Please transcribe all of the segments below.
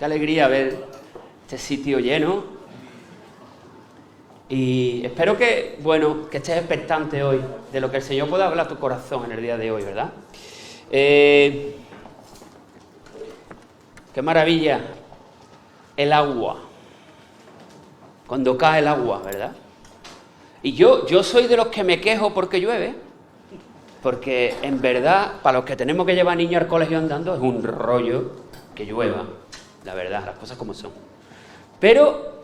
qué alegría ver este sitio lleno. Y espero que, que estés expectante hoy de lo que el Señor pueda hablar a tu corazón en el día de hoy, ¿verdad? Qué maravilla el agua, cuando cae el agua, ¿verdad? Y yo soy de los que me quejo porque llueve, porque en verdad, para los que tenemos que llevar niños al colegio andando, es un rollo que llueva, la verdad, las cosas como son. Pero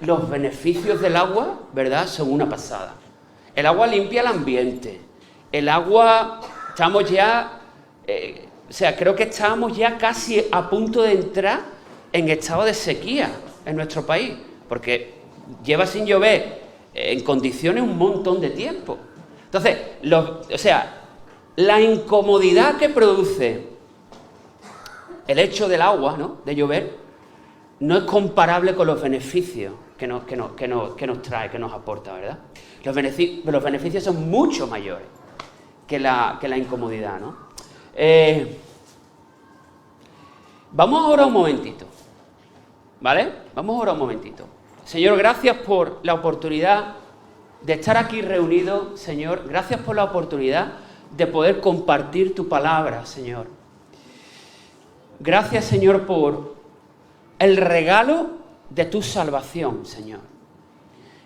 los beneficios del agua, ¿verdad?, son una pasada. El agua limpia el ambiente, el agua, estamos ya, creo que estábamos ya casi a punto de entrar en estado de sequía en nuestro país, porque lleva sin llover en condiciones un montón de tiempo. Entonces, la incomodidad que produce el hecho del agua, ¿no?, de llover, no es comparable con los beneficios que nos trae, que nos aporta, ¿verdad? Los beneficios son mucho mayores que la incomodidad, ¿no? Vamos ahora un momentito, ¿vale? Vamos ahora un momentito. Señor, gracias por la oportunidad de estar aquí reunidos, Señor. Gracias por la oportunidad de poder compartir tu palabra, Señor. Gracias, Señor, por el regalo de tu salvación, Señor.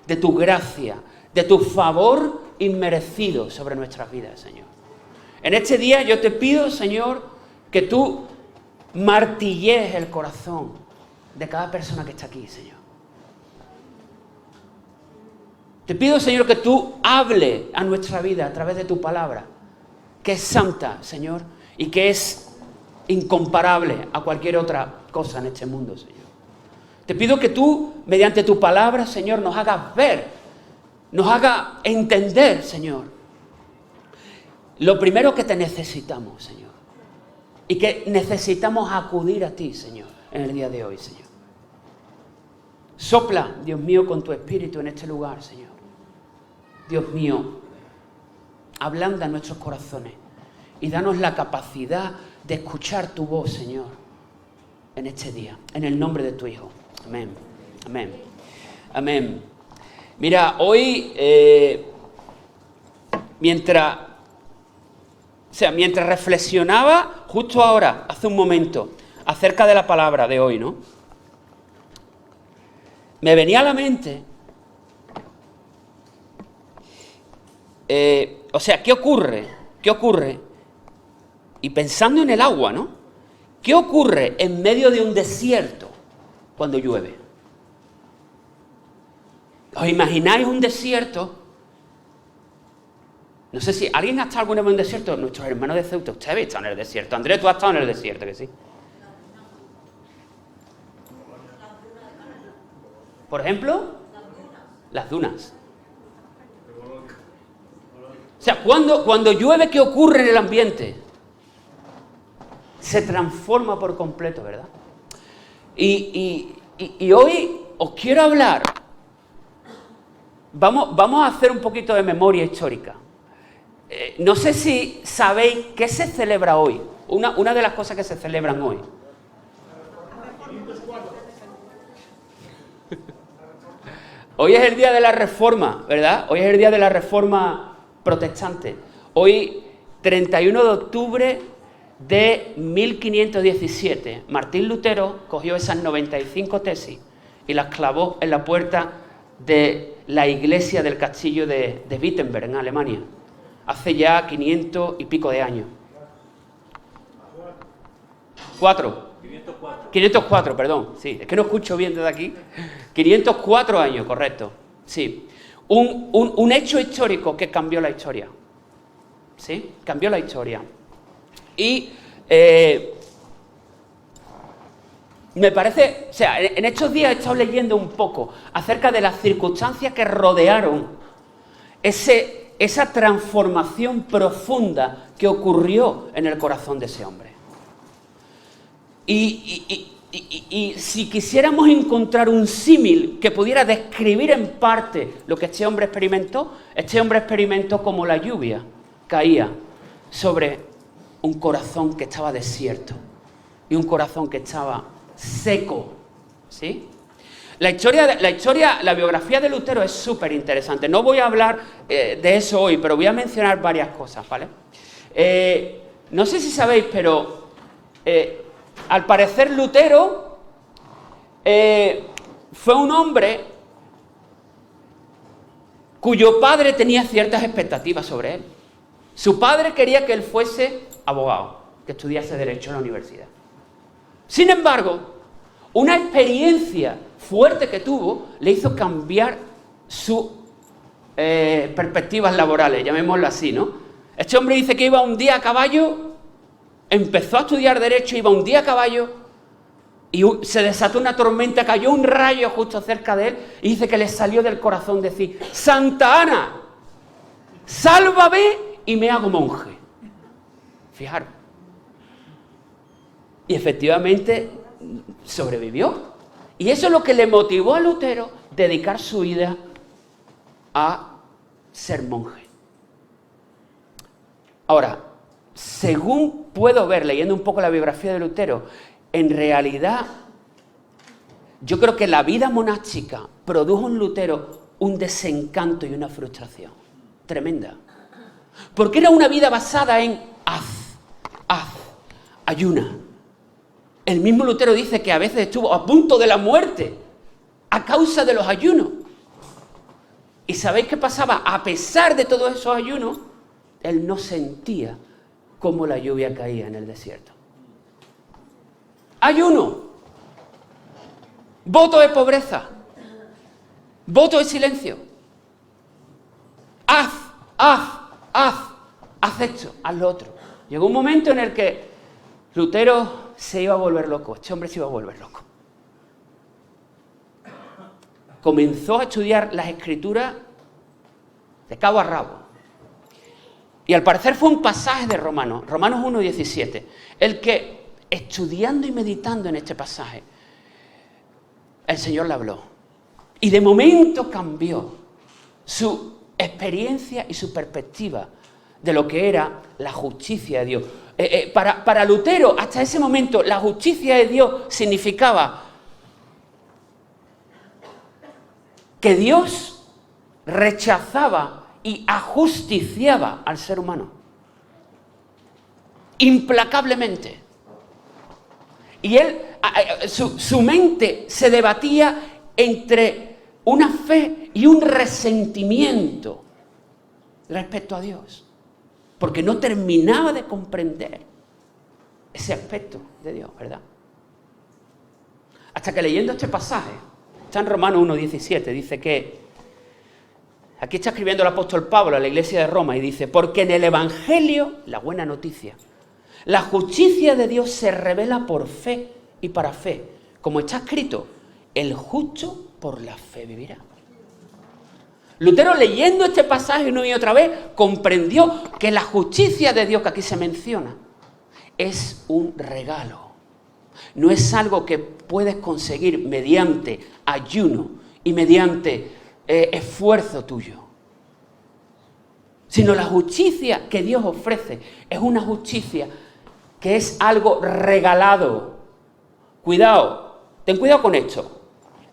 De tu gracia, de tu favor inmerecido sobre nuestras vidas, Señor. En este día yo te pido, Señor, que tú martillees el corazón de cada persona que está aquí, Señor. Te pido, Señor, que tú hables a nuestra vida a través de tu palabra, que es santa, Señor, y que es incomparable a cualquier otra cosa en este mundo, Señor. Te pido que tú, mediante tu palabra, Señor, nos hagas ver, nos hagas entender, Señor, lo primero que te necesitamos, Señor, y que necesitamos acudir a ti, Señor, en el día de hoy, Señor. Sopla, Dios mío, con tu espíritu en este lugar, Señor. Dios mío, ablanda nuestros corazones y danos la capacidad de escuchar tu voz, Señor, en este día, en el nombre de tu Hijo. Amén, amén, amén. Mira, hoy, mientras reflexionaba justo ahora, hace un momento, acerca de la palabra de hoy, ¿no?, me venía a la mente, ¿qué ocurre? ¿Qué ocurre? Y pensando en el agua, ¿no? ¿Qué ocurre en medio de un desierto cuando llueve? ¿Os imagináis un desierto? No sé si alguien ha estado alguna vez en un desierto. Nuestros hermanos de Ceuta, ustedes habéis estado en el desierto. Andrés, tú has estado en el desierto, ¿que sí? Por ejemplo, las dunas. O sea, cuando llueve, ¿qué ocurre en el ambiente? Se transforma por completo, ¿verdad? Y hoy os quiero hablar. Vamos a hacer un poquito de memoria histórica. No sé si sabéis qué se celebra hoy. Una de las cosas que se celebran hoy. Hoy es el día de la Reforma, ¿verdad? Hoy es el día de la Reforma protestante. Hoy, 31 de octubre de 1517, Martín Lutero cogió esas 95 tesis y las clavó en la puerta de la iglesia del castillo de Wittenberg, en Alemania, hace ya 500 y pico de años. 504, perdón, sí, es que no escucho bien desde aquí. 504 años, correcto, sí. Un hecho histórico que cambió la historia, ¿sí? Cambió la historia. Y me parece, en estos días he estado leyendo un poco acerca de las circunstancias que rodearon esa transformación profunda que ocurrió en el corazón de ese hombre. Y si quisiéramos encontrar un símil que pudiera describir en parte lo que este hombre experimentó como la lluvia caía sobre un corazón que estaba desierto y un corazón que estaba seco, ¿sí? La biografía de Lutero es súper interesante. No voy a hablar de eso hoy, pero voy a mencionar varias cosas, ¿vale? No sé si sabéis, pero al parecer Lutero fue un hombre cuyo padre tenía ciertas expectativas sobre él. Su padre quería que él fuese abogado, que estudiase Derecho en la universidad. Sin embargo, una experiencia fuerte que tuvo le hizo cambiar sus perspectivas laborales, llamémoslo así, ¿no? Este hombre dice que iba un día a caballo, empezó a estudiar Derecho, iba un día a caballo y se desató una tormenta, cayó un rayo justo cerca de él y dice que le salió del corazón decir: Santa Ana, sálvame y me hago monje. Fijaros. Y efectivamente sobrevivió. Y eso es lo que le motivó a Lutero a dedicar su vida a ser monje. Ahora, según puedo ver, leyendo un poco la biografía de Lutero, en realidad yo creo que la vida monástica produjo en Lutero un desencanto y una frustración tremenda. Porque era una vida basada en haz, ayuna. El mismo Lutero dice que a veces estuvo a punto de la muerte a causa de los ayunos. ¿Y sabéis qué pasaba? A pesar de todos esos ayunos, él no sentía cómo la lluvia caía en el desierto. Ayuno, voto de pobreza, voto de silencio. Haz esto, haz lo otro. Llegó un momento en el que Lutero se iba a volver loco, este hombre se iba a volver loco. Comenzó a estudiar las escrituras de cabo a rabo. Y al parecer fue un pasaje de Romanos 1:17, el que, estudiando y meditando en este pasaje, el Señor le habló. Y de momento cambió su experiencia y su perspectiva de lo que era la justicia de Dios. Para Lutero, hasta ese momento, la justicia de Dios significaba que Dios rechazaba y ajusticiaba al ser humano implacablemente. Y él, su mente se debatía entre una fe y un resentimiento respecto a Dios, porque no terminaba de comprender ese aspecto de Dios, ¿verdad? Hasta que leyendo este pasaje, está en Romanos 1:17, dice que, aquí está escribiendo el apóstol Pablo a la iglesia de Roma y dice: porque en el Evangelio, la buena noticia, la justicia de Dios se revela por fe y para fe, como está escrito: el justo por la fe vivirá. Lutero, leyendo este pasaje una y otra vez, comprendió que la justicia de Dios que aquí se menciona es un regalo. No es algo que puedes conseguir mediante ayuno y mediante esfuerzo tuyo. Sino la justicia que Dios ofrece es una justicia que es algo regalado. Cuidado, ten cuidado con esto.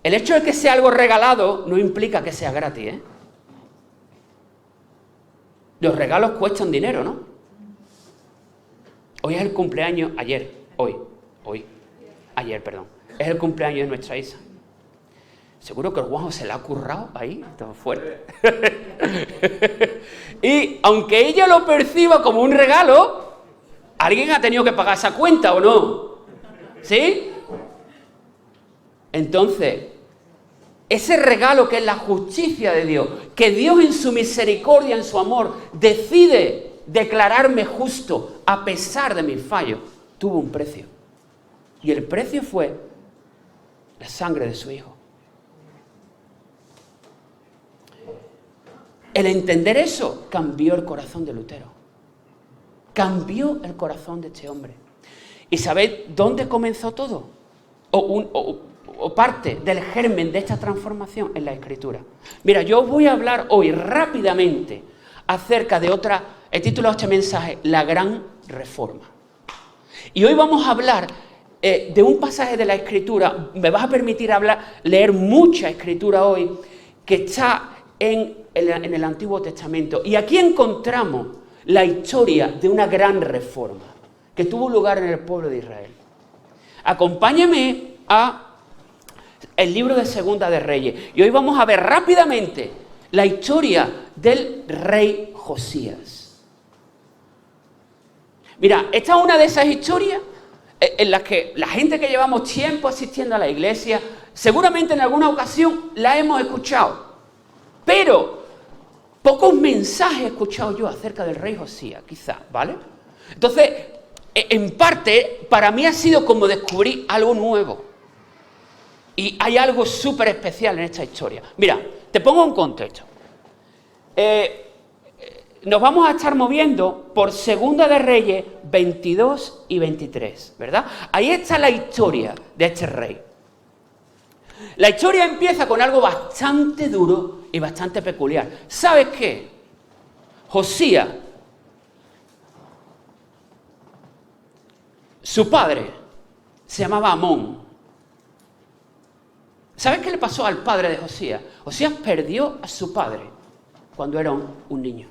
El hecho de que sea algo regalado no implica que sea gratis, ¿eh? Los regalos cuestan dinero, ¿no? Hoy es el cumpleaños, ayer, es el cumpleaños de nuestra Isa. Seguro que el Juanjo se la ha currado ahí, todo fuerte. Y aunque ella lo perciba como un regalo, alguien ha tenido que pagar esa cuenta, ¿o no? ¿Sí? Entonces, ese regalo que es la justicia de Dios, que Dios en su misericordia, en su amor, decide declararme justo a pesar de mis fallos, tuvo un precio. Y el precio fue la sangre de su Hijo. El entender eso cambió el corazón de Lutero. Cambió el corazón de este hombre. ¿Y sabéis dónde comenzó todo? O parte del germen de esta transformación en la Escritura. Mira, yo voy a hablar hoy rápidamente acerca de otra, he titulado este mensaje, La Gran Reforma. Y hoy vamos a hablar de un pasaje de la Escritura. Me vas a permitir leer mucha Escritura hoy que está en el Antiguo Testamento. Y aquí encontramos la historia de una gran reforma que tuvo lugar en el pueblo de Israel. Acompáñame a el libro de Segunda de Reyes. Y hoy vamos a ver rápidamente la historia del rey Josías. Mira, esta es una de esas historias en las que la gente que llevamos tiempo asistiendo a la iglesia, seguramente en alguna ocasión la hemos escuchado. Pero pocos mensajes he escuchado yo acerca del rey Josías, quizás, ¿vale? Entonces, en parte, para mí ha sido como descubrir algo nuevo. Y hay algo súper especial en esta historia. Mira, te pongo un contexto. Nos vamos a estar moviendo por Segunda de Reyes 22 y 23, ¿verdad? Ahí está la historia de este rey. La historia empieza con algo bastante duro y bastante peculiar. ¿Sabes qué? Josías, su padre, se llamaba Amón. ¿Sabes qué le pasó al padre de Josías? Josías perdió a su padre cuando era un niño.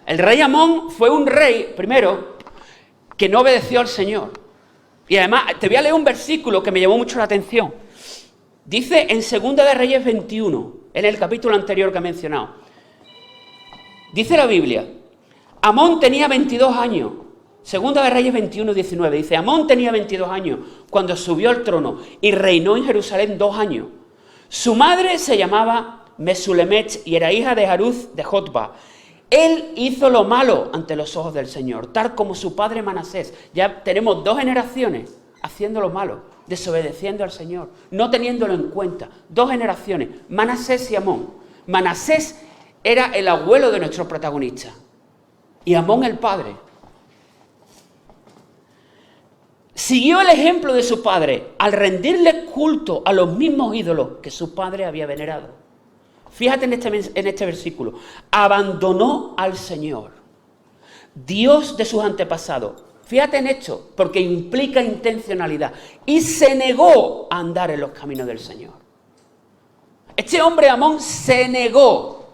El rey Amón fue un rey, primero, que no obedeció al Señor. Y además, te voy a leer un versículo que me llamó mucho la atención. Dice en Segunda de Reyes 21, en el capítulo anterior que he mencionado. Dice la Biblia, Amón tenía 22 años. Segunda de Reyes 21, 19. Dice, Amón tenía 22 años cuando subió al trono y reinó en Jerusalén 2 años. Su madre se llamaba Mesulemet y era hija de Haruz de Jotba. Él hizo lo malo ante los ojos del Señor, tal como su padre Manasés. Ya tenemos 2 generaciones haciendo lo malo, desobedeciendo al Señor, no teniéndolo en cuenta. 2 generaciones, Manasés y Amón. Manasés era el abuelo de nuestro protagonista y Amón el padre. Siguió el ejemplo de su padre al rendirle culto a los mismos ídolos que su padre había venerado. Fíjate en este versículo. Abandonó al Señor, Dios de sus antepasados. Fíjate en esto, porque implica intencionalidad. Y se negó a andar en los caminos del Señor. Este hombre Amón se negó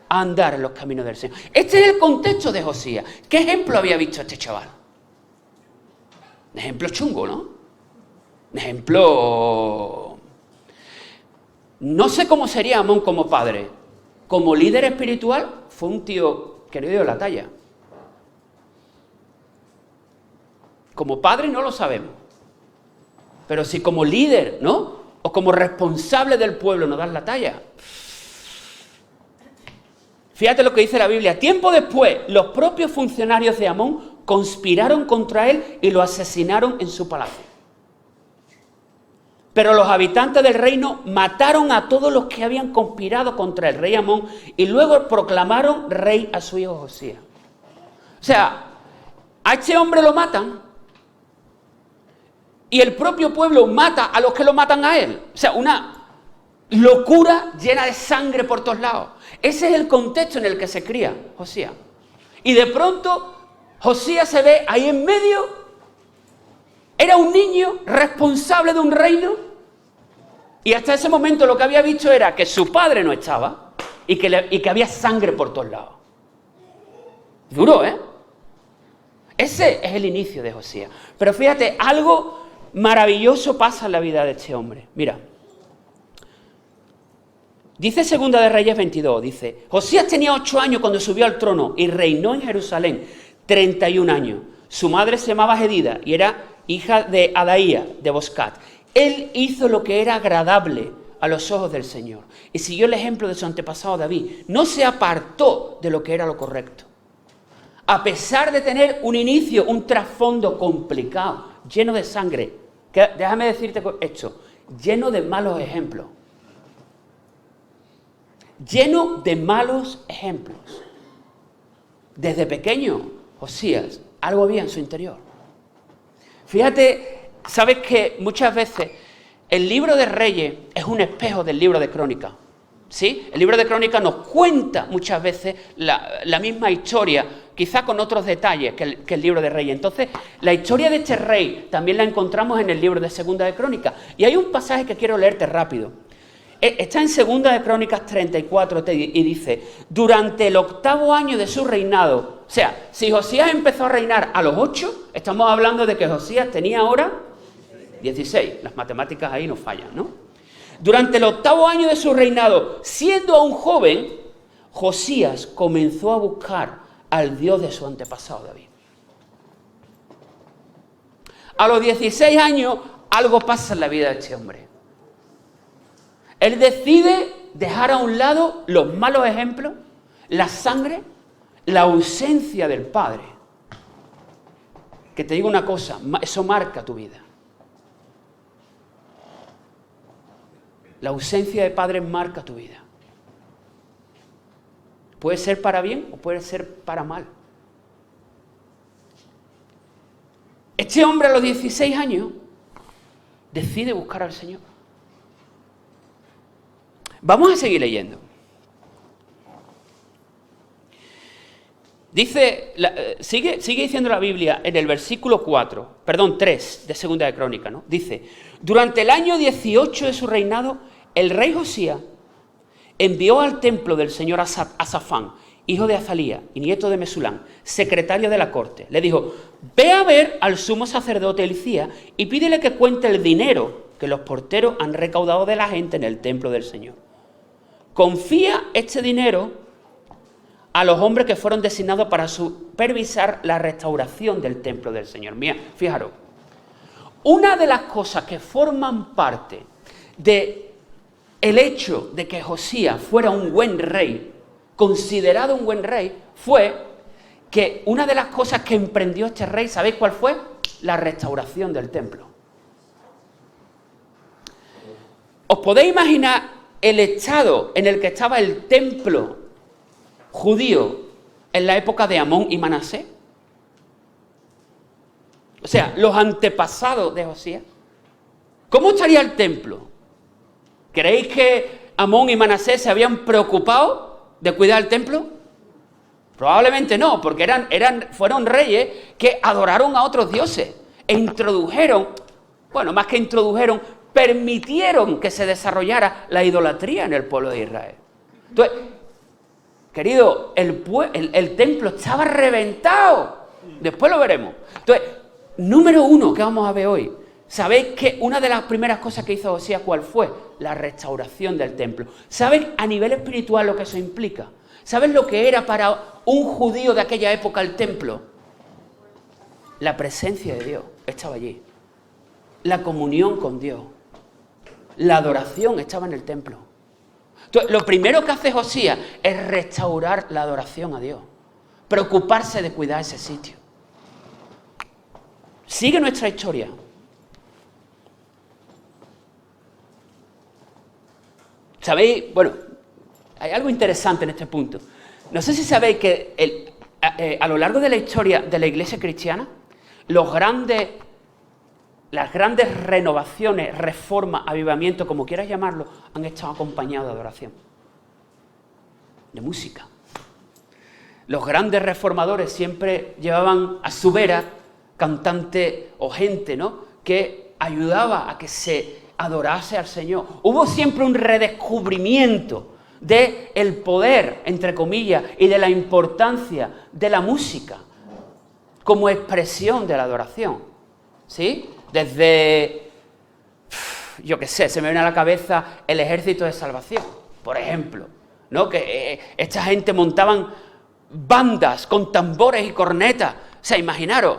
a andar en los caminos del Señor. Este es el contexto de Josías. ¿Qué ejemplo había visto este chaval? Un ejemplo chungo, ¿no? Un ejemplo... No sé cómo sería Amón como padre. Como líder espiritual, fue un tío que no dio la talla. Como padre no lo sabemos. Pero si como líder, ¿no? O como responsable del pueblo no das la talla. Fíjate lo que dice la Biblia. Tiempo después, los propios funcionarios de Amón conspiraron contra él y lo asesinaron en su palacio. Pero los habitantes del reino mataron a todos los que habían conspirado contra el rey Amón y luego proclamaron rey a su hijo Josías. O sea, a este hombre lo matan y el propio pueblo mata a los que lo matan a él. O sea, una locura llena de sangre por todos lados. Ese es el contexto en el que se cría Josías. Y de pronto Josías se ve ahí en medio. Era un niño responsable de un reino. Y hasta ese momento lo que había visto era que su padre no estaba y que había sangre por todos lados. Duro, ¿eh? Ese es el inicio de Josías. Pero fíjate, algo maravilloso pasa en la vida de este hombre. Mira. Dice Segunda de Reyes 22, dice, Josías tenía 8 años cuando subió al trono y reinó en Jerusalén 31 años. Su madre se llamaba Jedida y era hija de Adaía de Boscat. Él hizo lo que era agradable a los ojos del Señor y siguió el ejemplo de su antepasado David. No se apartó de lo que era lo correcto. A pesar de tener un inicio, un trasfondo complicado, lleno de sangre, que, déjame decirte esto, lleno de malos ejemplos. Lleno de malos ejemplos. Desde pequeño, Josías, algo había en su interior. Fíjate, sabes que muchas veces el libro de Reyes es un espejo del libro de Crónicas. ¿Sí? El libro de Crónicas nos cuenta muchas veces la misma historia, quizá con otros detalles que el libro de Reyes. Entonces, la historia de este rey también la encontramos en el libro de Segunda de Crónicas. Y hay un pasaje que quiero leerte rápido. Está en Segunda de Crónicas 34 y dice, durante el 8º año de su reinado, o sea, si Josías empezó a reinar a los 8, estamos hablando de que Josías tenía ahora 16. Las matemáticas ahí no fallan, ¿no? Durante el 8º año de su reinado, siendo aún joven, Josías comenzó a buscar al Dios de su antepasado David. A los 16 años, algo pasa en la vida de este hombre. Él decide dejar a un lado los malos ejemplos, la sangre, la ausencia del padre. Que te digo una cosa, eso marca tu vida. La ausencia de padre marca tu vida. Puede ser para bien o puede ser para mal. Este hombre a los 16 años decide buscar al Señor. Vamos a seguir leyendo. Dice, sigue diciendo la Biblia en el versículo 3 de Segunda de Crónicas, ¿no? Dice, durante el año 18 de su reinado, el rey Josías envió al templo del señor Asafán, hijo de Azalía y nieto de Mesulán, secretario de la corte. Le dijo, ve a ver al sumo sacerdote Hilcías y pídele que cuente el dinero que los porteros han recaudado de la gente en el templo del Señor. Confía este dinero a los hombres que fueron designados para supervisar la restauración del templo del Señor. Mira, fijaros, una de las cosas que forman parte de el hecho de que Josías fuera un buen rey, considerado un buen rey, fue que una de las cosas que emprendió este rey, ¿sabéis cuál fue? La restauración del templo. ¿Os podéis imaginar el estado en el que estaba el templo judío en la época de Amón y Manasés? O sea, los antepasados de Josías. ¿Cómo estaría el templo? ¿Creéis que Amón y Manasés se habían preocupado de cuidar el templo? Probablemente no, porque fueron reyes que adoraron a otros dioses e introdujeron, bueno, más que introdujeron, permitieron que se desarrollara la idolatría en el pueblo de Israel. Entonces, querido, el templo estaba reventado. Después lo veremos. Entonces, número 1 que vamos a ver hoy. ¿Sabéis que una de las primeras cosas que hizo Josías cuál fue? La restauración del templo. ¿Sabéis a nivel espiritual lo que eso implica? ¿Sabes lo que era para un judío de aquella época el templo? La presencia de Dios estaba allí. La comunión con Dios. La adoración estaba en el templo. Entonces, lo primero que hace Josías es restaurar la adoración a Dios. Preocuparse de cuidar ese sitio. Sigue nuestra historia. ¿Sabéis? Bueno, hay algo interesante en este punto. No sé si sabéis que a lo largo de la historia de la Iglesia cristiana, las grandes renovaciones, reformas, avivamientos, como quieras llamarlo, han estado acompañados de adoración, de música. Los grandes reformadores siempre llevaban a su vera cantantes o gente, ¿no?, que ayudaba a que se adorase al Señor. Hubo siempre un redescubrimiento del poder, entre comillas, y de la importancia de la música como expresión de la adoración, ¿sí? Desde, yo qué sé, se me viene a la cabeza el Ejército de Salvación, por ejemplo, ¿no? Que esta gente montaban bandas con tambores y cornetas. O sea, imaginaros,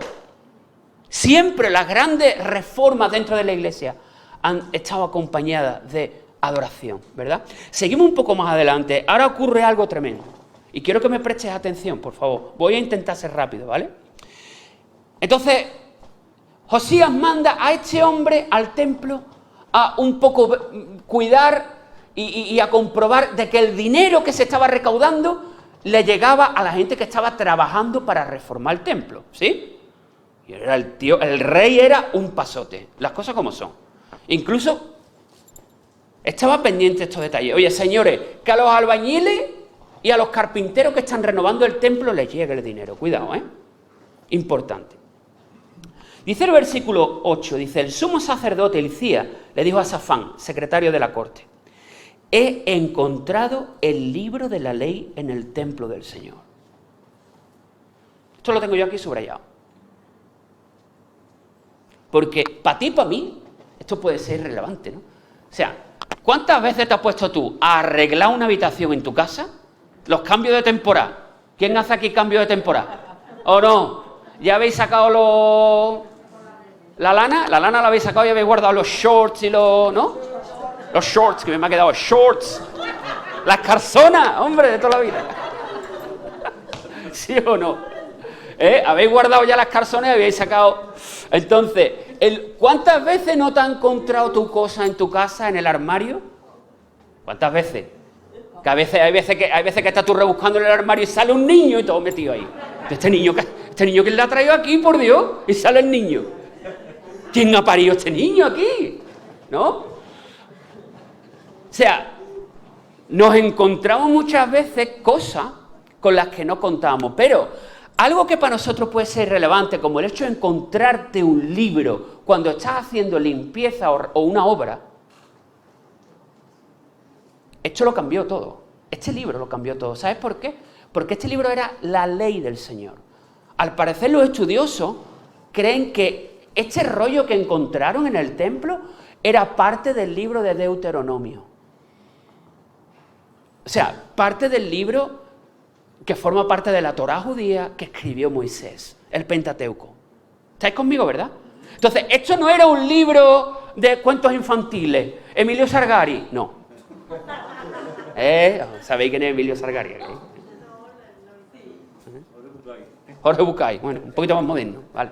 siempre las grandes reformas dentro de la Iglesia han estado acompañadas de adoración, ¿verdad? Seguimos un poco más adelante. Ahora ocurre algo tremendo. Y quiero que me prestes atención, por favor. Voy a intentar ser rápido, ¿vale? Entonces, Josías manda a este hombre al templo a un poco cuidar y a comprobar de que el dinero que se estaba recaudando le llegaba a la gente que estaba trabajando para reformar el templo, ¿sí? Y era el rey era un pasote, las cosas como son. Incluso estaba pendiente de estos detalles. Oye, señores, que a los albañiles y a los carpinteros que están renovando el templo les llegue el dinero. Cuidado, ¿eh? Importante. Dice el versículo 8, dice, el sumo sacerdote Hilcías le dijo a Safán, secretario de la corte, he encontrado el libro de la ley en el templo del Señor. Esto lo tengo yo aquí subrayado. Porque para ti y para mí, esto puede ser irrelevante, ¿no? O sea, ¿cuántas veces te has puesto tú a arreglar una habitación en tu casa? Los cambios de temporada. ¿Quién hace aquí cambio de temporada? ¿O no? ¿Ya habéis sacado la lana? La lana la habéis sacado y habéis guardado los shorts y los... ¿no? Los shorts, que me ha quedado shorts. Las calzonas, hombre, de toda la vida. ¿Sí o no? Habéis guardado ya las calzonas y habéis sacado... Entonces, ¿cuántas veces no te has encontrado tu cosa en tu casa, en el armario? ¿Cuántas veces? Que hay veces que estás tú rebuscando en el armario y sale un niño y todo metido ahí. Este niño que le ha traído aquí, por Dios, y sale el niño. ¿Quién ha parido este niño aquí? ¿No? O sea, nos encontramos muchas veces cosas con las que no contábamos, pero algo que para nosotros puede ser relevante, como el hecho de encontrarte un libro cuando estás haciendo limpieza o una obra, esto lo cambió todo. Este libro lo cambió todo. ¿Sabes por qué? Porque este libro era la ley del Señor. Al parecer los estudiosos creen que este rollo que encontraron en el templo era parte del libro de Deuteronomio. O sea, parte del libro que forma parte de la Torá judía que escribió Moisés, el Pentateuco. ¿Estáis conmigo, verdad? Entonces, esto no era un libro de cuentos infantiles. Emilio Sargari, no. ¿Sabéis quién es Emilio Sargari? Jorge Bucay, bueno, un poquito más moderno, ¿vale?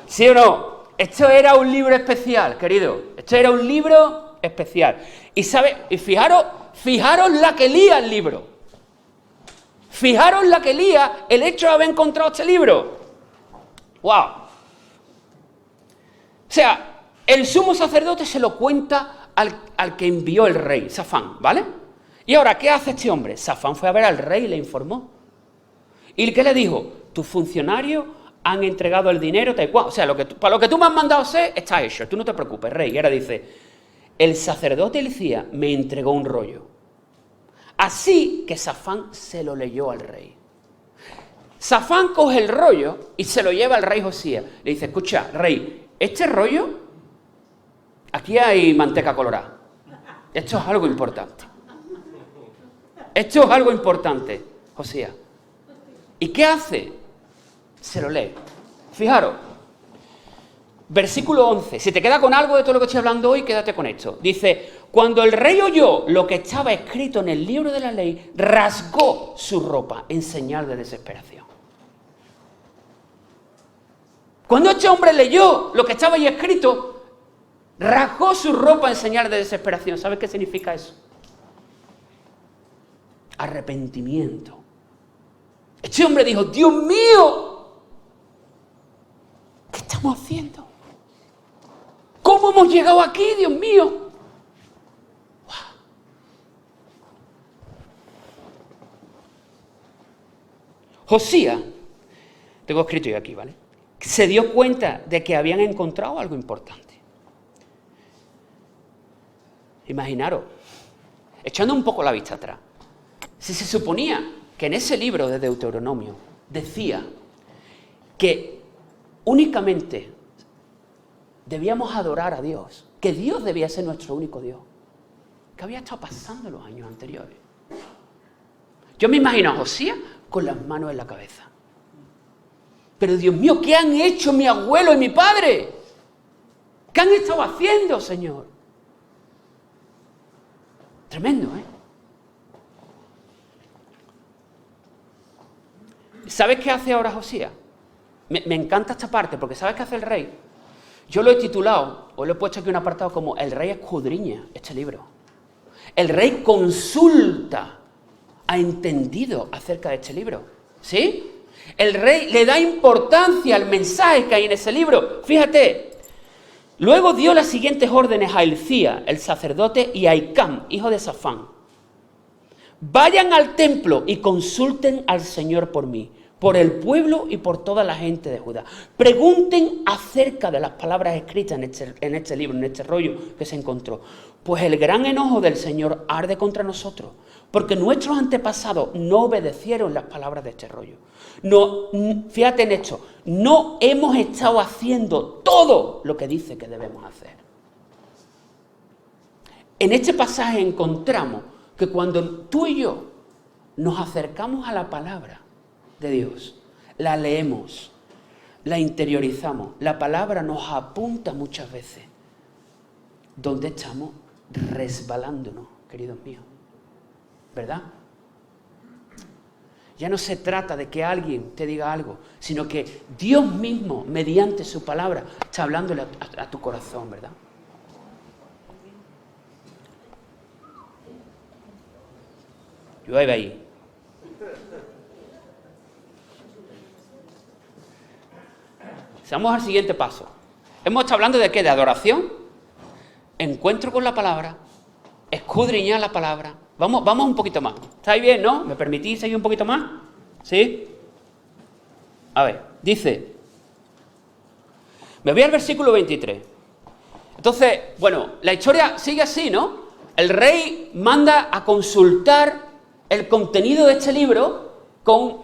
¿Sí o no? Esto era un libro especial, querido. Esto era un libro especial. Y fijaros la que lía el libro. Fijaros la que lía el hecho de haber encontrado este libro. ¡Wow! O sea, el sumo sacerdote se lo cuenta al que envió el rey, Safán, ¿vale? Y ahora, ¿qué hace este hombre? Safán fue a ver al rey y le informó. ¿Y qué le dijo? Tus funcionarios han entregado el dinero, tal y cual. O sea, para lo que tú me has mandado hacer, está hecho. Tú no te preocupes, rey. Y ahora dice, el sacerdote Hilcías me entregó un rollo. Así que Safán se lo leyó al rey. Safán coge el rollo y se lo lleva al rey Josías. Le dice, escucha, rey, este rollo, aquí hay manteca colorada. Esto es algo importante. Esto es algo importante, Josías. ¿Y qué hace? Se lo lee. Fijaros, versículo 11. Si te queda con algo de todo lo que estoy hablando hoy, quédate con esto. Dice, cuando el rey oyó lo que estaba escrito en el libro de la ley, rasgó su ropa en señal de desesperación. Cuando este hombre leyó lo que estaba ahí escrito, rasgó su ropa en señal de desesperación. ¿Sabes qué significa eso? Arrepentimiento. Este hombre dijo, Dios mío, ¿qué estamos haciendo? ¿Cómo hemos llegado aquí, Dios mío? Wow. Josías, tengo escrito yo aquí, ¿vale? Se dio cuenta de que habían encontrado algo importante. Imaginaros, echando un poco la vista atrás, si se suponía que en ese libro de Deuteronomio decía que únicamente debíamos adorar a Dios, que Dios debía ser nuestro único Dios, ¿qué había estado pasando en los años anteriores? Yo me imagino a Josías con las manos en la cabeza. Pero Dios mío, ¿qué han hecho mi abuelo y mi padre? ¿Qué han estado haciendo, Señor? Tremendo, ¿eh? ¿Sabes qué hace ahora Josías? Me encanta esta parte, porque ¿sabes qué hace el rey? Yo lo he titulado, o lo he puesto aquí un apartado como el rey escudriña este libro. El rey consulta, ha entendido acerca de este libro. ¿Sí? El rey le da importancia al mensaje que hay en ese libro. Fíjate, luego dio las siguientes órdenes a Hilcías, el sacerdote, y a Hicam, hijo de Safán. Vayan al templo y consulten al Señor por mí, por el pueblo y por toda la gente de Judá. Pregunten acerca de las palabras escritas en este libro, en este rollo que se encontró. Pues el gran enojo del Señor arde contra nosotros, porque nuestros antepasados no obedecieron las palabras de este rollo. No, fíjate en esto, no hemos estado haciendo todo lo que dice que debemos hacer. En este pasaje encontramos que cuando tú y yo nos acercamos a la palabra de Dios, la leemos, la interiorizamos, la palabra nos apunta muchas veces dónde estamos resbalándonos, queridos míos, ¿verdad? Ya no se trata de que alguien te diga algo, sino que Dios mismo, mediante su palabra, está hablándole a tu corazón, ¿verdad? Llueve ahí. Vamos al siguiente paso. Hemos estado hablando de qué, de adoración, encuentro con la palabra, escudriñar la palabra. Vamos un poquito más. ¿Estáis bien, no? ¿Me permitís seguir un poquito más? ¿Sí? A ver, dice, me voy al versículo 23. Entonces, bueno, la historia sigue así, ¿no? El rey manda a consultar el contenido de este libro con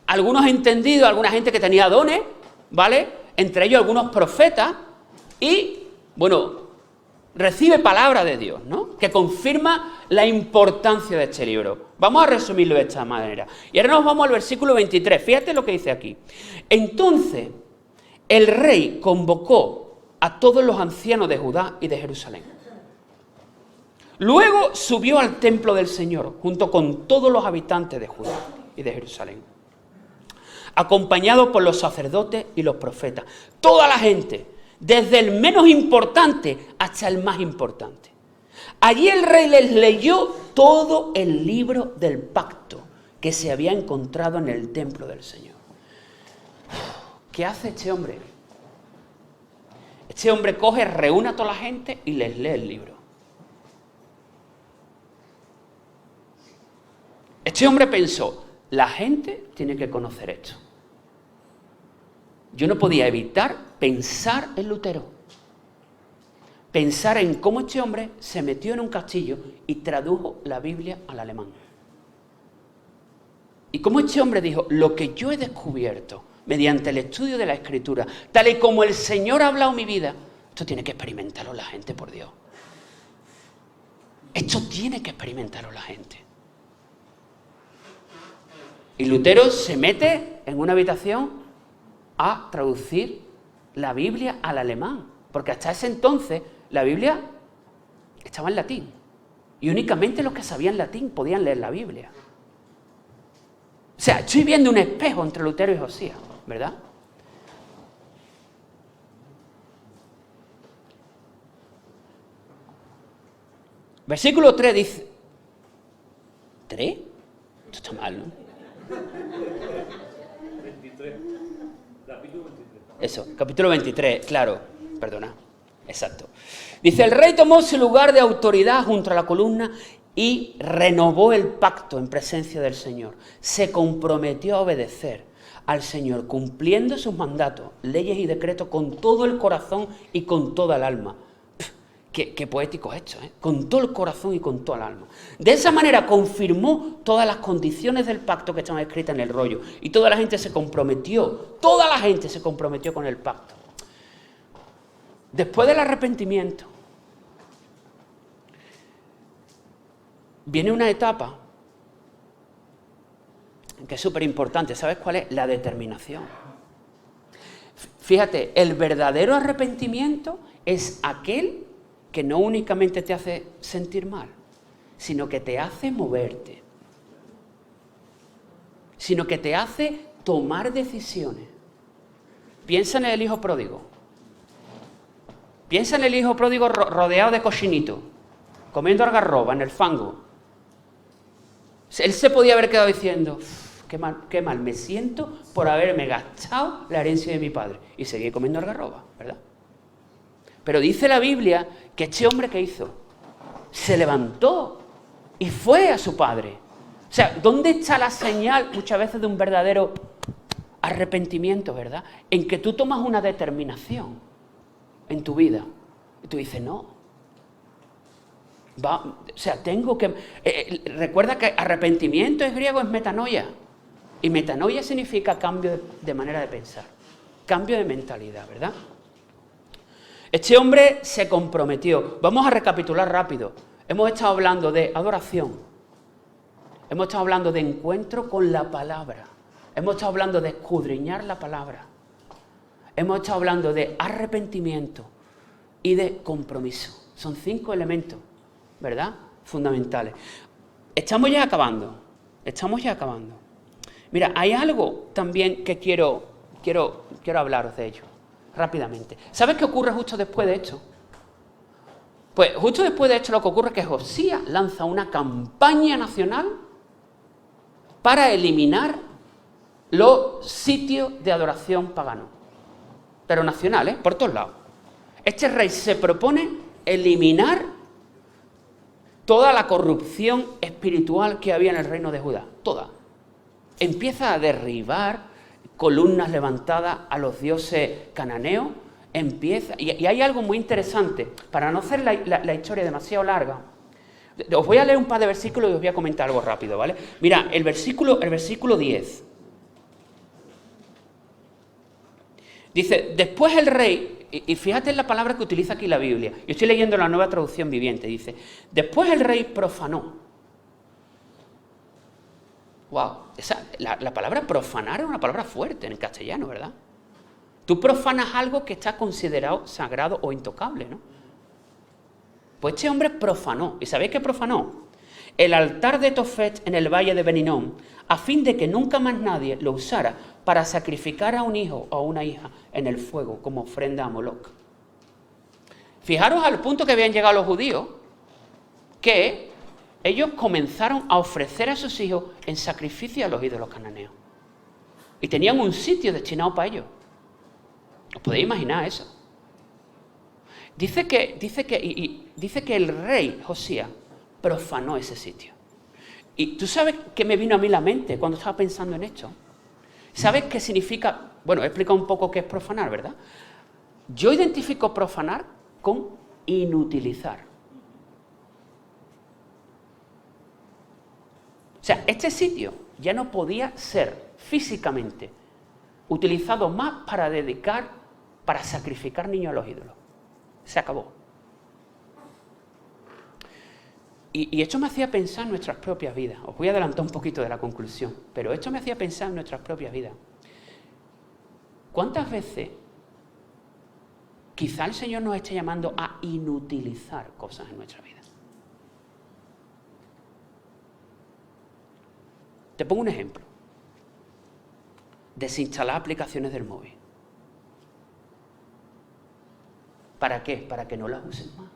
algunos entendidos, alguna gente que tenía dones, ¿vale? Entre ellos algunos profetas, y, bueno, recibe palabra de Dios, ¿no? Que confirma la importancia de este libro. Vamos a resumirlo de esta manera. Y ahora nos vamos al versículo 23. Fíjate lo que dice aquí. Entonces, el rey convocó a todos los ancianos de Judá y de Jerusalén. Luego subió al templo del Señor, junto con todos los habitantes de Judá y de Jerusalén, acompañado por los sacerdotes y los profetas. Toda la gente, desde el menos importante hasta el más importante. Allí el rey les leyó todo el libro del pacto que se había encontrado en el templo del Señor. ¿Qué hace este hombre? Este hombre coge, reúne a toda la gente y les lee el libro. Este hombre pensó, la gente tiene que conocer esto. Yo no podía evitar pensar en Lutero. Pensar en cómo este hombre se metió en un castillo y tradujo la Biblia al alemán. Y cómo este hombre dijo, lo que yo he descubierto mediante el estudio de la Escritura, tal y como el Señor ha hablado en mi vida, esto tiene que experimentarlo la gente, por Dios. Esto tiene que experimentarlo la gente. Y Lutero se mete en una habitación a traducir la Biblia al alemán, porque hasta ese entonces la Biblia estaba en latín y únicamente los que sabían latín podían leer la Biblia. O sea, estoy viendo un espejo entre Lutero y Josías, ¿verdad? Versículo 3 dice... ¿3? Esto está mal, ¿no? 23, capítulo 23. Eso, capítulo 23, claro, perdona, exacto. Dice, el rey tomó su lugar de autoridad junto a la columna y renovó el pacto en presencia del Señor. Se comprometió a obedecer al Señor, cumpliendo sus mandatos, leyes y decretos con todo el corazón y con toda el alma. Qué poético es esto, ¿eh? Con todo el corazón y con toda el alma. De esa manera confirmó todas las condiciones del pacto que estaban escritas en el rollo. Y toda la gente se comprometió con el pacto. Después del arrepentimiento, viene una etapa que es súper importante. ¿Sabes cuál es? La determinación. Fíjate, el verdadero arrepentimiento es aquel que no únicamente te hace sentir mal, sino que te hace moverte, sino que te hace tomar decisiones. Piensa en el hijo pródigo. Piensa en el hijo pródigo rodeado de cochinito, comiendo algarroba en el fango. Él se podía haber quedado diciendo, qué mal me siento por haberme gastado la herencia de mi padre. Y seguí comiendo algarroba, ¿verdad? Pero dice la Biblia que este hombre, ¿qué hizo? Se levantó y fue a su padre sea, ¿dónde está la señal muchas veces de un verdadero arrepentimiento, verdad? En que tú tomas una determinación en tu vida. Y tú dices, no. Tengo que... recuerda que arrepentimiento en griego es metanoia. Y metanoia significa cambio de manera de pensar. Cambio de mentalidad, ¿verdad? Este hombre se comprometió. Vamos a recapitular rápido. Hemos estado hablando de adoración. Hemos estado hablando de encuentro con la palabra. Hemos estado hablando de escudriñar la palabra. Hemos estado hablando de arrepentimiento y de compromiso. Son 5 elementos, ¿verdad? Fundamentales. Estamos ya acabando. Mira, hay algo también que quiero hablaros de ello, rápidamente. ¿Sabes qué ocurre justo después de esto? Pues justo después de esto lo que ocurre es que Josías lanza una campaña nacional para eliminar los sitios de adoración pagano. Pero nacionales, por todos lados. Este rey se propone eliminar toda la corrupción espiritual que había en el reino de Judá. Toda. Empieza a derribar columnas levantadas a los dioses cananeos. Y hay algo muy interesante. Para no hacer la historia demasiado larga, os voy a leer un par de versículos y os voy a comentar algo rápido, ¿vale? Mira, el versículo 10. Dice, después el rey, y fíjate en la palabra que utiliza aquí la Biblia. Yo estoy leyendo la Nueva Traducción Viviente. Dice, después el rey profanó. Wow, la palabra profanar es una palabra fuerte en castellano, ¿verdad? Tú profanas algo que está considerado sagrado o intocable, ¿no? Pues este hombre profanó. ¿Y sabéis qué profanó? El altar de Tofet en el valle de Ben-Hinnom, a fin de que nunca más nadie lo usara para sacrificar a un hijo o a una hija en el fuego como ofrenda a Moloc. Fijaros al punto que habían llegado los judíos, que ellos comenzaron a ofrecer a sus hijos en sacrificio a los ídolos cananeos. Y tenían un sitio destinado para ellos. ¿Os podéis imaginar eso? Dice que el rey Josías profanó ese sitio. Y tú sabes qué me vino a mí la mente cuando estaba pensando en esto. ¿Sabes qué significa? Bueno, he explicado un poco qué es profanar, ¿verdad? Yo identifico profanar con inutilizar. O sea, este sitio ya no podía ser físicamente utilizado más para sacrificar niños a los ídolos. Se acabó. Y esto me hacía pensar en nuestras propias vidas. Os voy a adelantar un poquito de la conclusión, pero esto me hacía pensar en nuestras propias vidas. ¿Cuántas veces quizá el Señor nos esté llamando a inutilizar cosas en nuestra vida? Te pongo un ejemplo. Desinstalar aplicaciones del móvil. ¿Para qué? Para que no las uses más.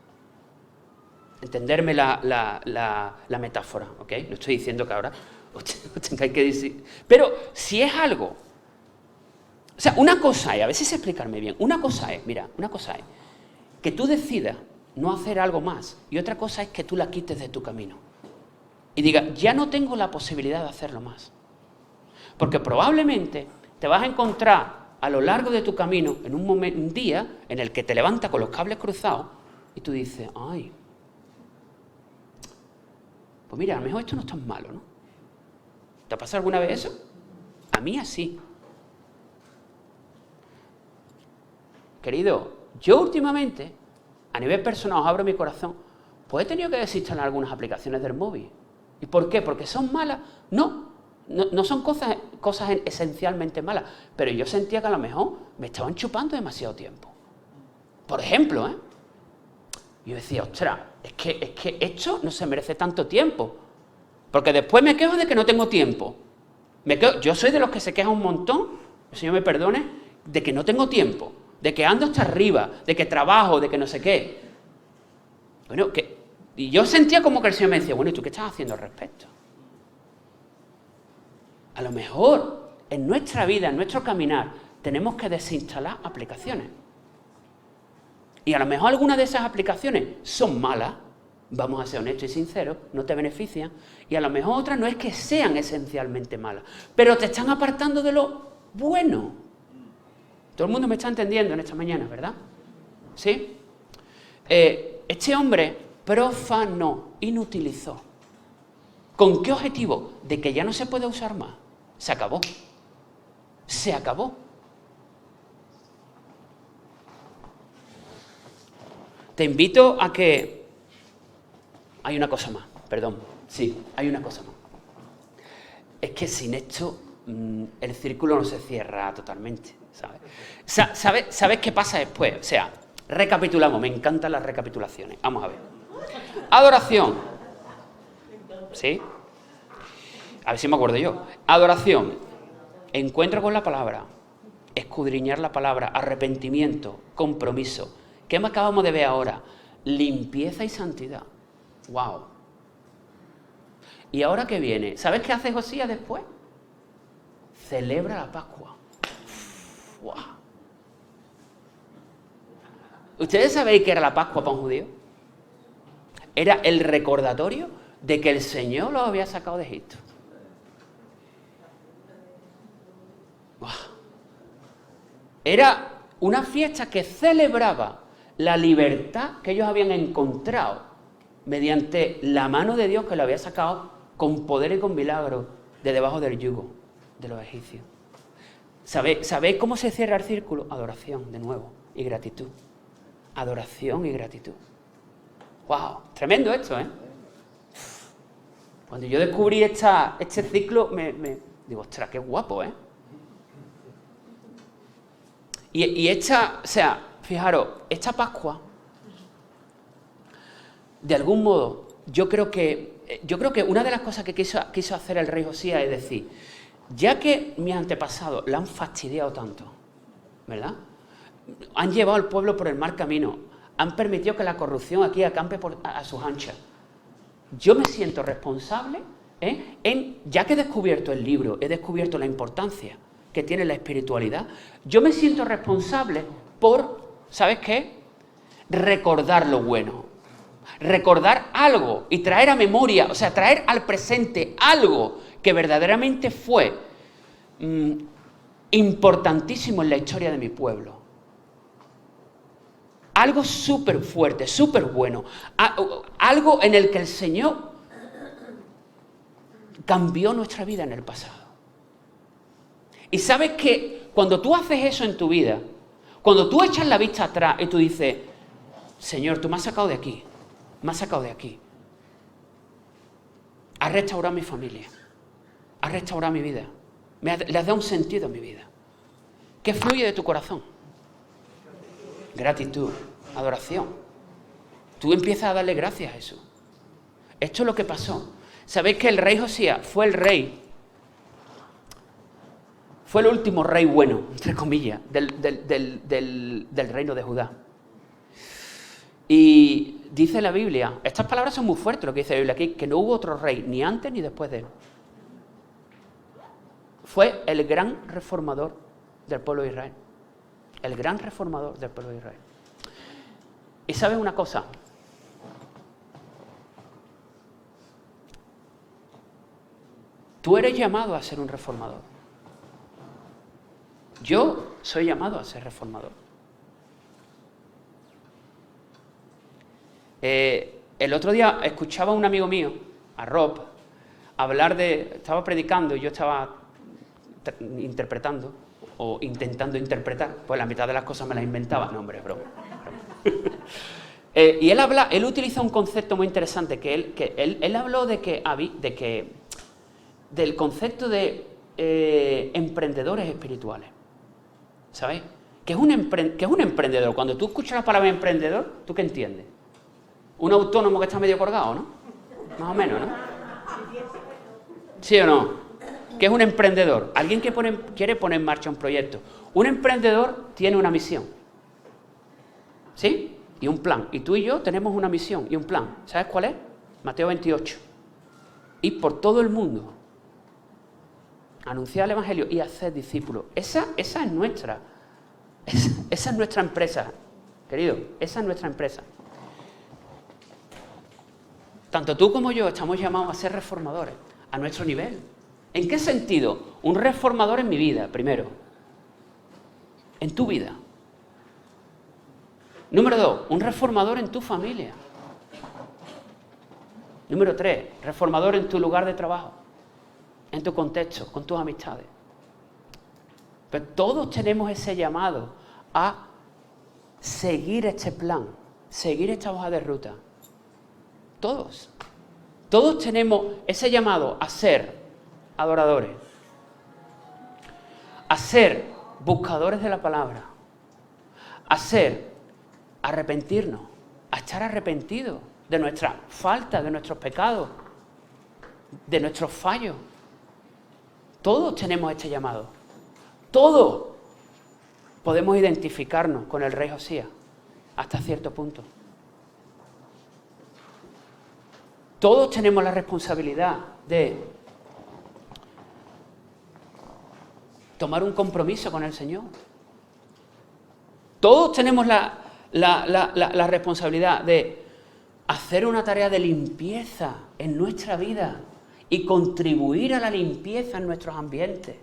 Entenderme la metáfora, ¿ok? No estoy diciendo que ahora os tengáis que decir... Pero si es algo... O sea, una cosa es, a ver si sé explicarme bien, una cosa es que tú decidas no hacer algo más y otra cosa es que tú la quites de tu camino. Y digas, ya no tengo la posibilidad de hacerlo más. Porque probablemente te vas a encontrar a lo largo de tu camino en un día en el que te levantas con los cables cruzados y tú dices, ay... Pues mira, a lo mejor esto no es tan malo, ¿no? ¿Te ha pasado alguna vez eso? A mí así. Querido, yo últimamente, a nivel personal, os abro mi corazón, pues he tenido que desinstalar algunas aplicaciones del móvil. ¿Y por qué? ¿Porque son malas? No son cosas esencialmente malas, pero yo sentía que a lo mejor me estaban chupando demasiado tiempo. Por ejemplo, yo decía, ostras, es que esto no se merece tanto tiempo. Porque después me quejo de que no tengo tiempo. Yo soy de los que se quejan un montón, el Señor me perdone, de que no tengo tiempo, de que ando hasta arriba, de que trabajo, de que no sé qué. Bueno, y yo sentía como que el Señor me decía, bueno, ¿y tú qué estás haciendo al respecto? A lo mejor en nuestra vida, en nuestro caminar, tenemos que desinstalar aplicaciones. Y a lo mejor algunas de esas aplicaciones son malas, Vamos a ser honestos y sinceros, no te benefician, y a lo mejor otras no es que sean esencialmente malas, pero te están apartando de lo bueno. Todo el mundo me está entendiendo en esta mañana, ¿verdad? ¿Sí? Este hombre profanó, inutilizó. ¿Con qué objetivo? De que ya no se puede usar más. Se acabó. Se acabó. Te invito a que... Hay una cosa más, perdón. Sí, hay una cosa más. Es que sin esto el círculo no se cierra totalmente, ¿sabes? ¿Sabes qué pasa después? O sea, recapitulamos. Me encantan las recapitulaciones. Vamos a ver. Adoración. ¿Sí? A ver si me acuerdo yo. Adoración. Encuentro con la palabra. Escudriñar la palabra. Arrepentimiento. Compromiso. ¿Qué me acabamos de ver ahora? Limpieza y santidad. ¡Wow! ¿Y ahora qué viene? ¿Sabes qué hace Josías después? Celebra la Pascua. ¡Wow! ¿Ustedes sabéis qué era la Pascua para un judío? Era el recordatorio de que el Señor los había sacado de Egipto. ¡Wow! Era una fiesta que celebraba la libertad que ellos habían encontrado mediante la mano de Dios que lo había sacado con poder y con milagro de debajo del yugo de los egipcios. ¿Sabéis cómo se cierra el círculo? Adoración, de nuevo, y gratitud. Adoración y gratitud. ¡Wow! Tremendo esto, ¿eh? Cuando yo descubrí este ciclo, me digo, ostras, qué guapo, ¿eh? Y esta, o sea, fijaros, esta Pascua, de algún modo, yo creo que una de las cosas que quiso hacer el rey Josías es decir, ya que mis antepasados la han fastidiado tanto, ¿verdad? Han llevado al pueblo por el mal camino, han permitido que la corrupción aquí acampe a sus anchas. Yo me siento responsable, ya que he descubierto el libro, he descubierto la importancia que tiene la espiritualidad, yo me siento responsable por, ¿sabes qué? Recordar lo bueno, recordar algo y traer a memoria, o sea, traer al presente algo que verdaderamente fue importantísimo en la historia de mi pueblo. Algo súper fuerte, súper bueno, algo en el que el Señor cambió nuestra vida en el pasado. Y sabes que cuando tú haces eso en tu vida, cuando tú echas la vista atrás y tú dices, Señor, tú me has sacado de aquí, me has sacado de aquí, has restaurado mi familia, has restaurado mi vida, le has dado un sentido a mi vida. ¿Qué fluye de tu corazón? Gratitud, adoración. Tú empiezas a darle gracias a eso. Esto es lo que pasó. ¿Sabéis que el rey Josías fue el último rey bueno, entre comillas, del reino de Judá? Y dice la Biblia, estas palabras son muy fuertes lo que dice la Biblia aquí, que no hubo otro rey, ni antes ni después de él. Fue el gran reformador del pueblo de Israel. El gran reformador del pueblo de Israel. Y ¿sabes una cosa? Tú eres llamado a ser un reformador. Yo soy llamado a ser reformador. El otro día escuchaba a un amigo mío, a Rob, hablar estaba predicando y yo estaba interpretando, o intentando interpretar, pues la mitad de las cosas me las inventaba. No, hombre, es broma. Y él utiliza un concepto muy interesante, que él habló del concepto de emprendedores espirituales. ¿Sabéis? ¿Qué es un emprendedor? Cuando tú escuchas la palabra emprendedor, ¿tú qué entiendes? Un autónomo que está medio colgado, ¿no? Más o menos, ¿no? ¿Sí o no? ¿Qué es un emprendedor? Alguien que quiere poner en marcha un proyecto. Un emprendedor tiene una misión. ¿Sí? Y un plan. Y tú y yo tenemos una misión y un plan. ¿Sabes cuál es? Mateo 28. Ir por todo el mundo. Anunciar el Evangelio y hacer discípulos. Esa es nuestra. Esa es nuestra empresa. Querido, esa es nuestra empresa. Tanto tú como yo estamos llamados a ser reformadores, a nuestro nivel. ¿En qué sentido? Un reformador en mi vida, primero. En tu vida. Número 2, un reformador en tu familia. Número 3, reformador en tu lugar de trabajo, en tu contexto, con tus amistades. Pero todos tenemos ese llamado a seguir este plan, seguir esta hoja de ruta. Todos. Todos tenemos ese llamado a ser adoradores, a ser buscadores de la palabra, a ser arrepentirnos, a estar arrepentidos de nuestra falta, de nuestros pecados, de nuestros fallos. Todos tenemos este llamado. Todos podemos identificarnos con el rey Josías hasta cierto punto. Todos tenemos la responsabilidad de tomar un compromiso con el Señor. Todos tenemos la responsabilidad de hacer una tarea de limpieza en nuestra vida y contribuir a la limpieza en nuestros ambientes.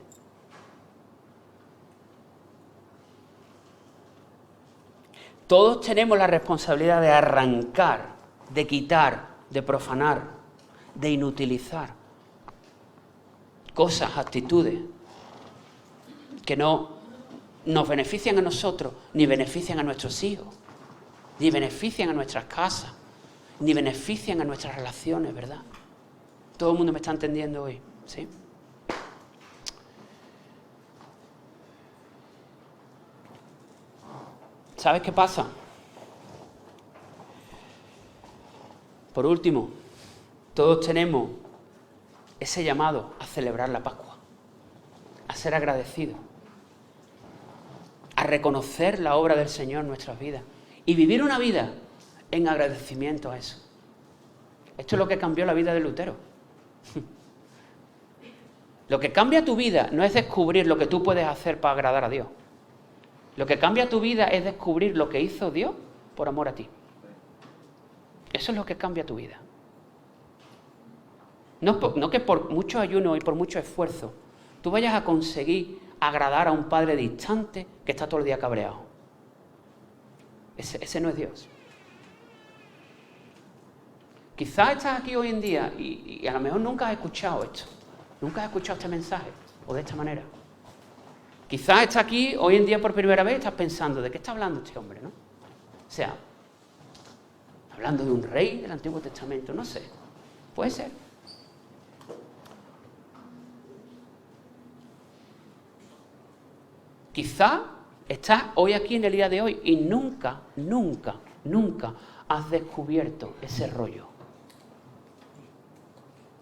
Todos tenemos la responsabilidad de arrancar, de quitar, de profanar, de inutilizar cosas, actitudes que no nos benefician a nosotros, ni benefician a nuestros hijos, ni benefician a nuestras casas, ni benefician a nuestras relaciones, ¿verdad? Todo el mundo me está entendiendo hoy, ¿sí? ¿Sabes qué pasa? Por último, todos tenemos ese llamado a celebrar la Pascua, a ser agradecidos, a reconocer la obra del Señor en nuestras vidas y vivir una vida en agradecimiento a eso. Esto es lo que cambió la vida de Lutero. Lo que cambia tu vida no es descubrir lo que tú puedes hacer para agradar a Dios. Lo que cambia tu vida es descubrir lo que hizo Dios por amor a ti. Eso es lo que cambia tu vida. No que por mucho ayuno y por mucho esfuerzo tú vayas a conseguir agradar a un padre distante que está todo el día cabreado. Ese no es Dios. Quizás estás aquí hoy en día y a lo mejor nunca has escuchado esto. Nunca has escuchado este mensaje o de esta manera. Quizás estás aquí hoy en día por primera vez y estás pensando, ¿de qué está hablando este hombre, no? O sea, hablando de un rey del Antiguo Testamento, no sé. Puede ser. Quizá estás hoy aquí en el día de hoy y nunca has descubierto ese rollo.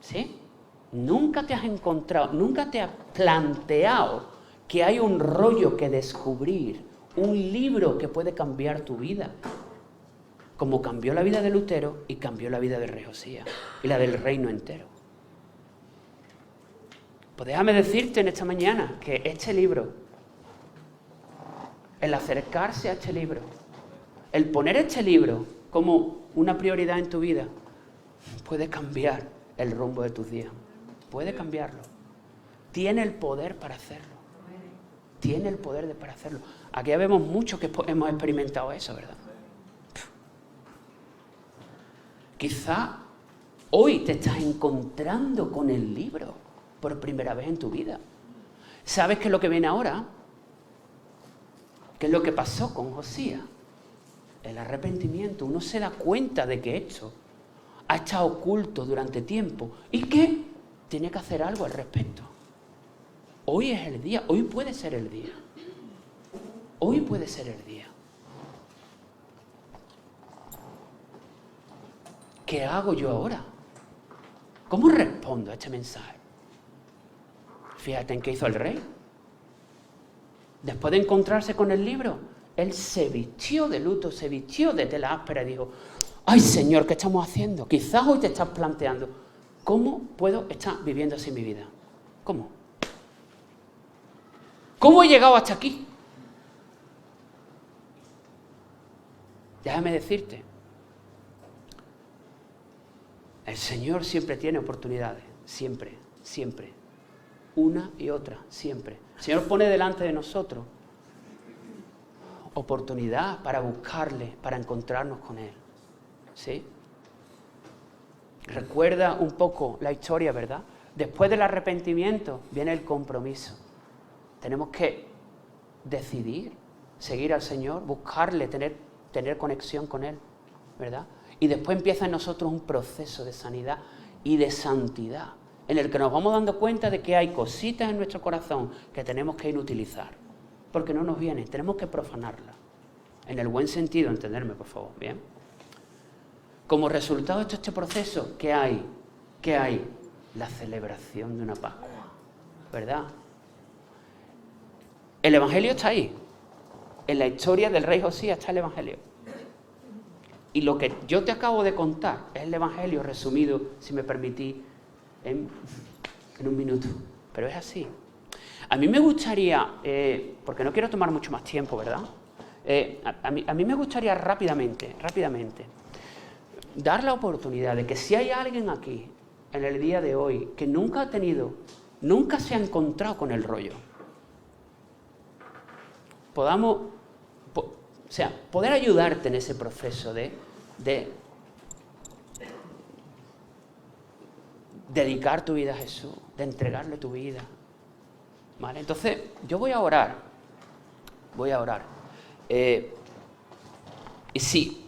¿Sí? Nunca te has encontrado, nunca te has planteado que hay un rollo que descubrir, un libro que puede cambiar tu vida. Como cambió la vida de Lutero y cambió la vida del rey Josías y la del reino entero. Pues déjame decirte en esta mañana que este libro, el acercarse a este libro, el poner este libro como una prioridad en tu vida, puede cambiar el rumbo de tus días. Puede cambiarlo. Tiene el poder para hacerlo. Tiene el poder para hacerlo. Aquí ya vemos muchos que hemos experimentado eso, ¿verdad? Quizá hoy te estás encontrando con el libro por primera vez en tu vida. ¿Sabes qué es lo que viene ahora? ¿Qué es lo que pasó con Josías? El arrepentimiento. Uno se da cuenta de que esto ha estado oculto durante tiempo y que tiene que hacer algo al respecto. Hoy es el día, hoy puede ser el día. Hoy puede ser el día. ¿Qué hago yo ahora? ¿Cómo respondo a este mensaje? Fíjate en qué hizo el rey. Después de encontrarse con el libro, él se vistió de luto, se vistió de tela áspera y dijo, ¡ay, Señor, qué estamos haciendo! Quizás hoy te estás planteando, ¿cómo puedo estar viviendo así mi vida? ¿Cómo? ¿Cómo he llegado hasta aquí? Déjame decirte, El Señor siempre tiene oportunidades, siempre, siempre. Una y otra, siempre. El Señor pone delante de nosotros oportunidad para buscarle, para encontrarnos con Él. ¿Sí? Recuerda un poco la historia, ¿verdad? Después del arrepentimiento viene el compromiso. Tenemos que decidir seguir al Señor, buscarle, tener conexión con Él, ¿verdad? Y después empieza en nosotros un proceso de sanidad y de santidad, en el que nos vamos dando cuenta de que hay cositas en nuestro corazón que tenemos que inutilizar, porque no nos vienen, tenemos que profanarlas. En el buen sentido, entenderme, por favor, ¿bien? Como resultado de este proceso, ¿qué hay? ¿Qué hay? La celebración de una Pascua, ¿verdad? El Evangelio está ahí. En la historia del rey Josías está el Evangelio. Y lo que yo te acabo de contar es el Evangelio resumido, si me permitís, en un minuto. Pero es así. A mí me gustaría, porque no quiero tomar mucho más tiempo, ¿verdad? A mí me gustaría rápidamente, dar la oportunidad de que si hay alguien aquí, en el día de hoy, que nunca se ha encontrado con el rollo, poder ayudarte en ese proceso de dedicar tu vida a Jesús, de entregarle tu vida, ¿vale? Entonces, yo voy a orar. Y si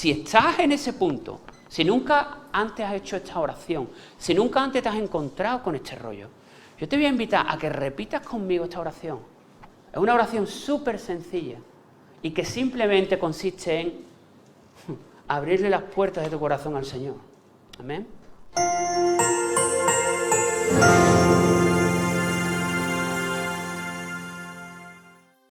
estás en ese punto, si nunca antes has hecho esta oración, si nunca antes te has encontrado con este rollo, yo te voy a invitar a que repitas conmigo esta oración. Es una oración súper sencilla y que simplemente consiste en abrirle las puertas de tu corazón al Señor. Amén.